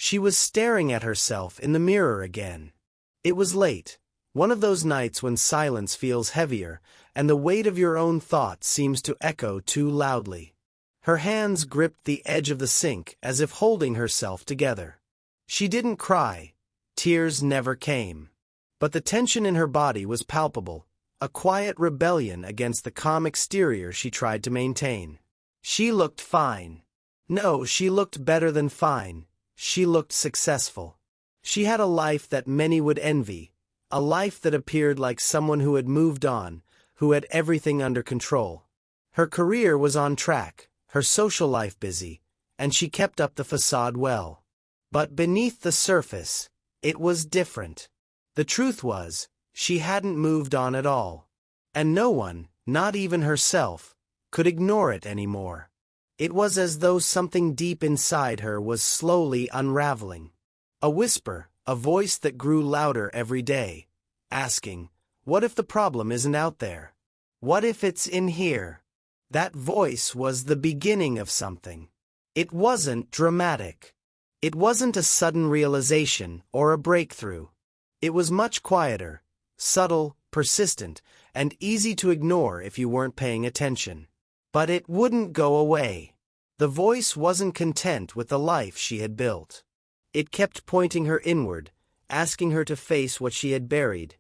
She was staring at herself in the mirror again. It was late, one of those nights when silence feels heavier, and the weight of your own thoughts seems to echo too loudly. Her hands gripped the edge of the sink as if holding herself together. She didn't cry. Tears never came. But the tension in her body was palpable, a quiet rebellion against the calm exterior she tried to maintain. She looked fine. No, she looked better than fine. She looked successful. She had a life that many would envy, a life that appeared like someone who had moved on, who had everything under control. Her career was on track, her social life busy, and she kept up the facade well. But beneath the surface, it was different. The truth was, she hadn't moved on at all. And no one, not even herself, could ignore it anymore. It was as though something deep inside her was slowly unraveling. A whisper, a voice that grew louder every day, asking, what if the problem isn't out there? What if it's in here? That voice was the beginning of something. It wasn't dramatic. It wasn't a sudden realization or a breakthrough. It was much quieter, subtle, persistent, and easy to ignore if you weren't paying attention. But it wouldn't go away. The voice wasn't content with the life she had built. It kept pointing her inward, asking her to face what she had buried,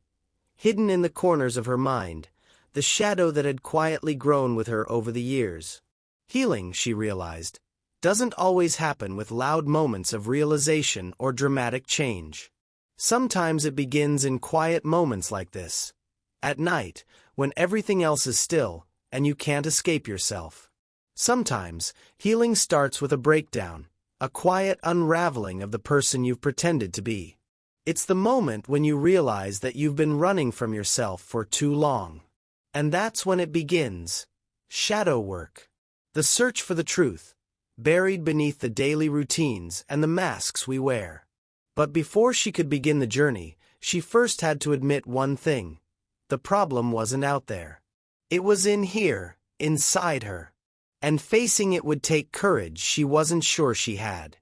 hidden in the corners of her mind, the shadow that had quietly grown with her over the years. Healing, she realized, doesn't always happen with loud moments of realization or dramatic change. Sometimes it begins in quiet moments like this. At night, when everything else is still, and you can't escape yourself. Sometimes, healing starts with a breakdown, a quiet unraveling of the person you've pretended to be. It's the moment when you realize that you've been running from yourself for too long. And that's when it begins. Shadow work. The search for the truth, buried beneath the daily routines and the masks we wear. But before she could begin the journey, she first had to admit one thing. The problem wasn't out there. It was in here, inside her. And facing it would take courage she wasn't sure she had.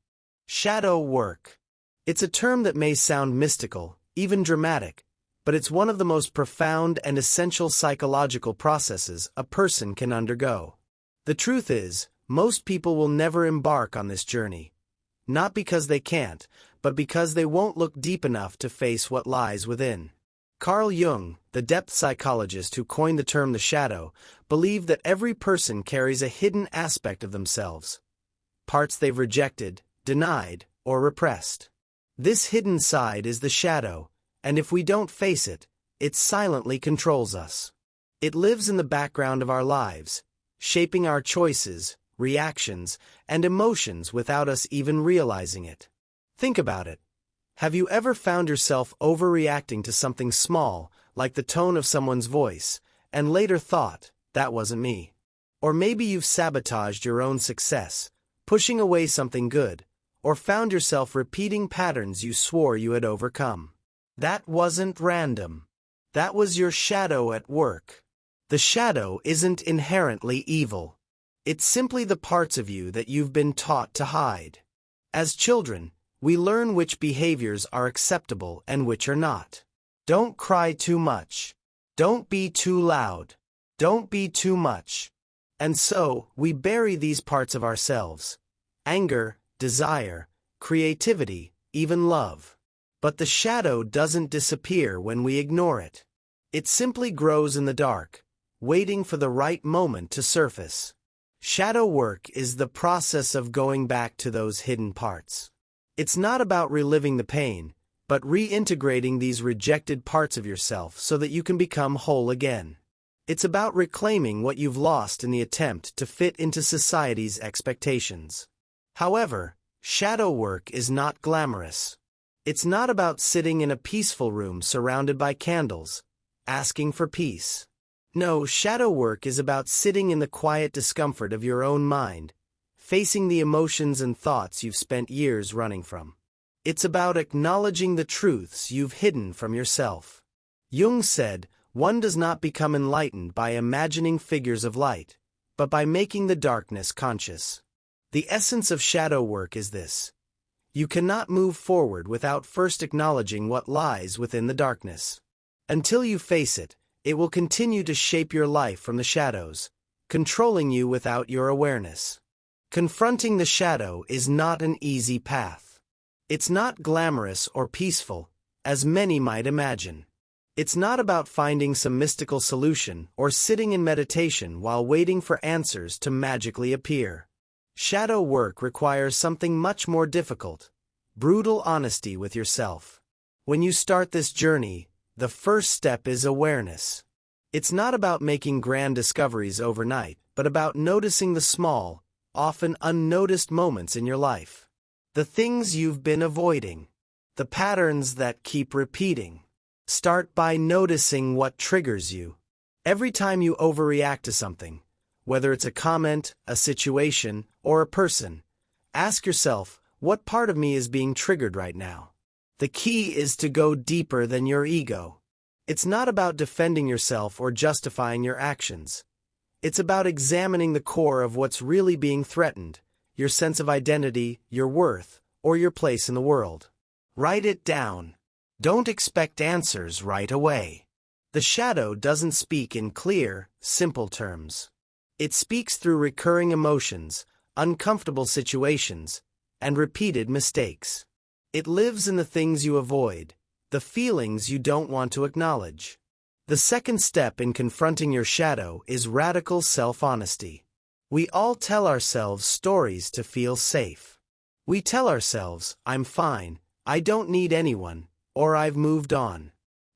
Shadow work. It's a term that may sound mystical, even dramatic, but it's one of the most profound and essential psychological processes a person can undergo. The truth is, most people will never embark on this journey. Not because they can't, but because they won't look deep enough to face what lies within. Carl Jung, the depth psychologist who coined the term the shadow, believed that every person carries a hidden aspect of themselves. Parts they've rejected, denied, or repressed. This hidden side is the shadow, and if we don't face it, it silently controls us. It lives in the background of our lives, shaping our choices, reactions, and emotions without us even realizing it. Think about it. Have you ever found yourself overreacting to something small, like the tone of someone's voice, and later thought, that wasn't me? Or maybe you've sabotaged your own success, pushing away something good, or found yourself repeating patterns you swore you had overcome. That wasn't random. That was your shadow at work. The shadow isn't inherently evil. It's simply the parts of you that you've been taught to hide. As children, we learn which behaviors are acceptable and which are not. Don't cry too much. Don't be too loud. Don't be too much. And so, we bury these parts of ourselves. Anger, desire, creativity, even love. But the shadow doesn't disappear when we ignore it. It simply grows in the dark, waiting for the right moment to surface. Shadow work is the process of going back to those hidden parts. It's not about reliving the pain, but reintegrating these rejected parts of yourself so that you can become whole again. It's about reclaiming what you've lost in the attempt to fit into society's expectations. However, shadow work is not glamorous. It's not about sitting in a peaceful room surrounded by candles, asking for peace. No, shadow work is about sitting in the quiet discomfort of your own mind, facing the emotions and thoughts you've spent years running from. It's about acknowledging the truths you've hidden from yourself. Jung said, one does not become enlightened by imagining figures of light, but by making the darkness conscious. The essence of shadow work is this. You cannot move forward without first acknowledging what lies within the darkness. Until you face it, it will continue to shape your life from the shadows, controlling you without your awareness. Confronting the shadow is not an easy path. It's not glamorous or peaceful, as many might imagine. It's not about finding some mystical solution or sitting in meditation while waiting for answers to magically appear. Shadow work requires something much more difficult: brutal honesty with yourself. When you start this journey, the first step is awareness. It's not about making grand discoveries overnight, but about noticing the small, often unnoticed moments in your life. The things you've been avoiding. The patterns that keep repeating. Start by noticing what triggers you. Every time you overreact to something, whether it's a comment, a situation, or a person, ask yourself, what part of me is being triggered right now? The key is to go deeper than your ego. It's not about defending yourself or justifying your actions. It's about examining the core of what's really being threatened, your sense of identity, your worth, or your place in the world. Write it down. Don't expect answers right away. The shadow doesn't speak in clear, simple terms. It speaks through recurring emotions, uncomfortable situations, and repeated mistakes. It lives in the things you avoid, the feelings you don't want to acknowledge. The second step in confronting your shadow is radical self-honesty. We all tell ourselves stories to feel safe. We tell ourselves, I'm fine, I don't need anyone, or I've moved on.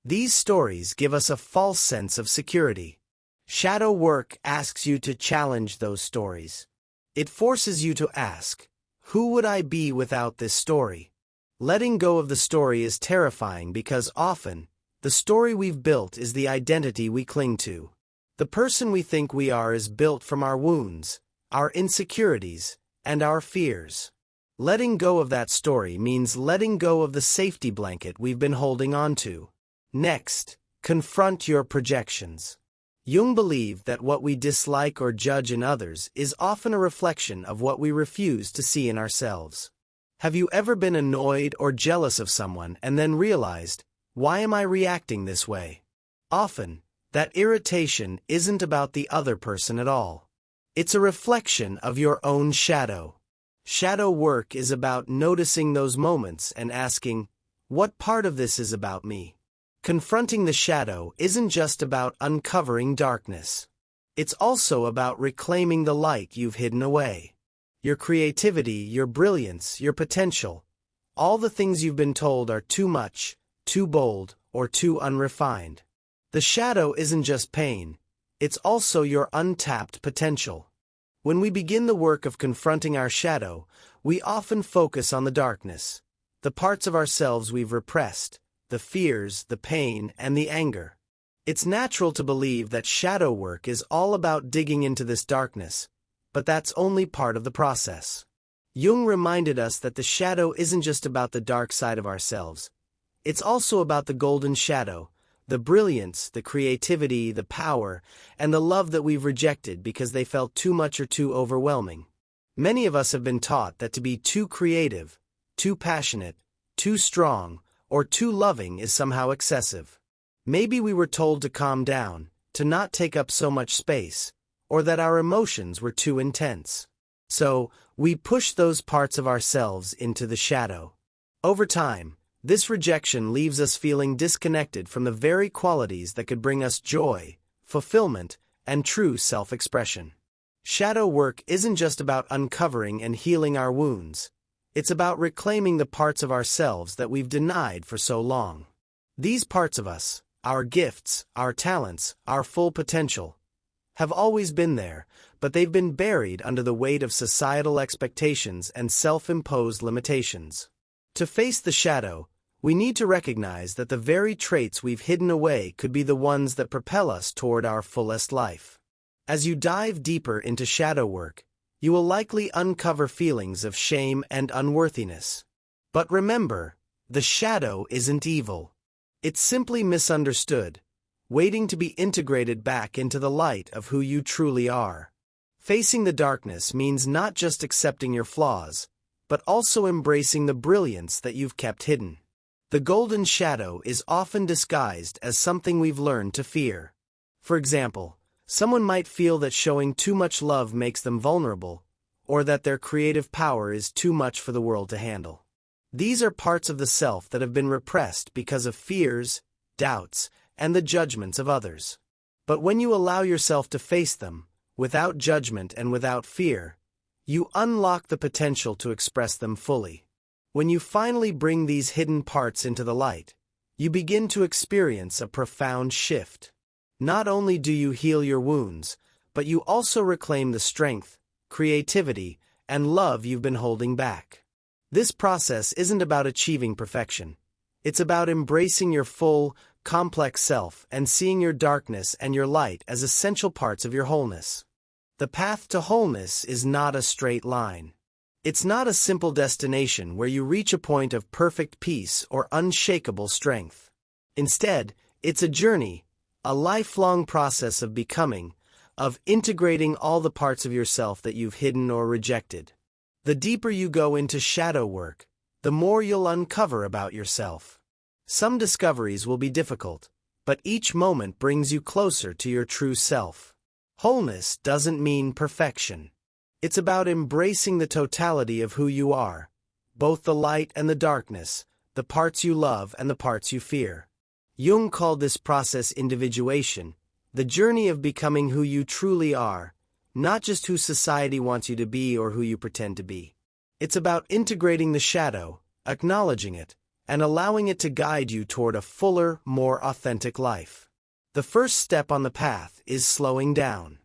These stories give us a false sense of security. Shadow work asks you to challenge those stories. It forces you to ask, who would I be without this story? Letting go of the story is terrifying because often, the story we've built is the identity we cling to. The person we think we are is built from our wounds, our insecurities, and our fears. Letting go of that story means letting go of the safety blanket we've been holding on to. Next, confront your projections. Jung believed that what we dislike or judge in others is often a reflection of what we refuse to see in ourselves. Have you ever been annoyed or jealous of someone and then realized, why am I reacting this way? Often, that irritation isn't about the other person at all. It's a reflection of your own shadow. Shadow work is about noticing those moments and asking, what part of this is about me? Confronting the shadow isn't just about uncovering darkness. It's also about reclaiming the light you've hidden away. Your creativity, your brilliance, your potential. All the things you've been told are too much, too bold, or too unrefined. The shadow isn't just pain. It's also your untapped potential. When we begin the work of confronting our shadow, we often focus on the darkness, the parts of ourselves we've repressed, the fears, the pain, and the anger. It's natural to believe that shadow work is all about digging into this darkness, but that's only part of the process. Jung reminded us that the shadow isn't just about the dark side of ourselves. It's also about the golden shadow, the brilliance, the creativity, the power, and the love that we've rejected because they felt too much or too overwhelming. Many of us have been taught that to be too creative, too passionate, too strong, or too loving is somehow excessive. Maybe we were told to calm down, to not take up so much space, or that our emotions were too intense. So, we push those parts of ourselves into the shadow. Over time, this rejection leaves us feeling disconnected from the very qualities that could bring us joy, fulfillment, and true self-expression. Shadow work isn't just about uncovering and healing our wounds. It's about reclaiming the parts of ourselves that we've denied for so long. These parts of us, our gifts, our talents, our full potential, have always been there, but they've been buried under the weight of societal expectations and self-imposed limitations. To face the shadow, we need to recognize that the very traits we've hidden away could be the ones that propel us toward our fullest life. As you dive deeper into shadow work, you will likely uncover feelings of shame and unworthiness. But remember, the shadow isn't evil. It's simply misunderstood, waiting to be integrated back into the light of who you truly are. Facing the darkness means not just accepting your flaws, but also embracing the brilliance that you've kept hidden. The golden shadow is often disguised as something we've learned to fear. For example, someone might feel that showing too much love makes them vulnerable, or that their creative power is too much for the world to handle. These are parts of the self that have been repressed because of fears, doubts, and the judgments of others. But when you allow yourself to face them, without judgment and without fear, you unlock the potential to express them fully. When you finally bring these hidden parts into the light, you begin to experience a profound shift. Not only do you heal your wounds, but you also reclaim the strength, creativity, and love you've been holding back. This process isn't about achieving perfection. It's about embracing your full, complex self and seeing your darkness and your light as essential parts of your wholeness. The path to wholeness is not a straight line. It's not a simple destination where you reach a point of perfect peace or unshakable strength. Instead, it's a journey, a lifelong process of becoming, of integrating all the parts of yourself that you've hidden or rejected. The deeper you go into shadow work, the more you'll uncover about yourself. Some discoveries will be difficult, but each moment brings you closer to your true self. Wholeness doesn't mean perfection. It's about embracing the totality of who you are, both the light and the darkness, the parts you love and the parts you fear. Jung called this process individuation, the journey of becoming who you truly are, not just who society wants you to be or who you pretend to be. It's about integrating the shadow, acknowledging it, and allowing it to guide you toward a fuller, more authentic life. The first step on the path is slowing down.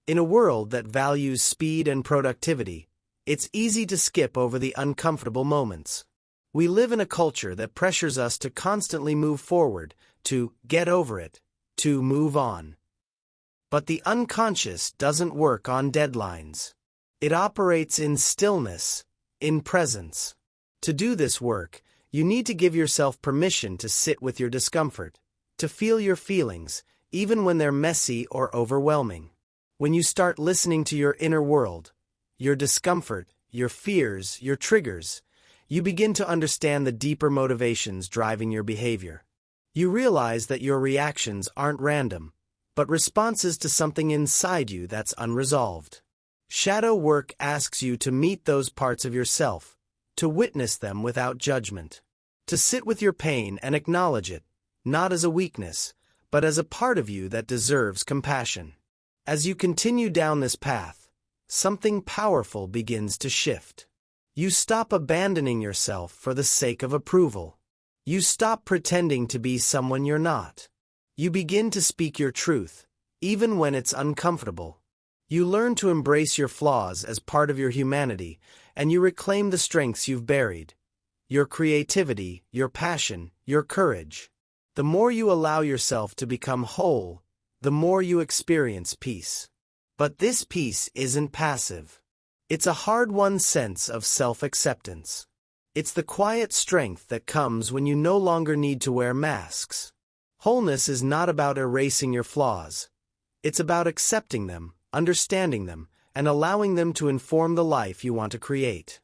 In a world that values speed and productivity, it's easy to skip over the uncomfortable moments. We live in a culture that pressures us to constantly move forward, to get over it, to move on. But the unconscious doesn't work on deadlines. It operates in stillness, in presence. To do this work, you need to give yourself permission to sit with your discomfort, to feel your feelings, even when they're messy or overwhelming. When you start listening to your inner world, your discomfort, your fears, your triggers, you begin to understand the deeper motivations driving your behavior. You realize that your reactions aren't random, but responses to something inside you that's unresolved. Shadow work asks you to meet those parts of yourself, to witness them without judgment, to sit with your pain and acknowledge it, not as a weakness, but as a part of you that deserves compassion. As you continue down this path, something powerful begins to shift. You stop abandoning yourself for the sake of approval. You stop pretending to be someone you're not. You begin to speak your truth, even when it's uncomfortable. You learn to embrace your flaws as part of your humanity, and you reclaim the strengths you've buried. Your creativity, your passion, your courage. The more you allow yourself to become whole, the more you experience peace. But this peace isn't passive. It's a hard-won sense of self-acceptance. It's the quiet strength that comes when you no longer need to wear masks. Wholeness is not about erasing your flaws. It's about accepting them, understanding them, and allowing them to inform the life you want to create.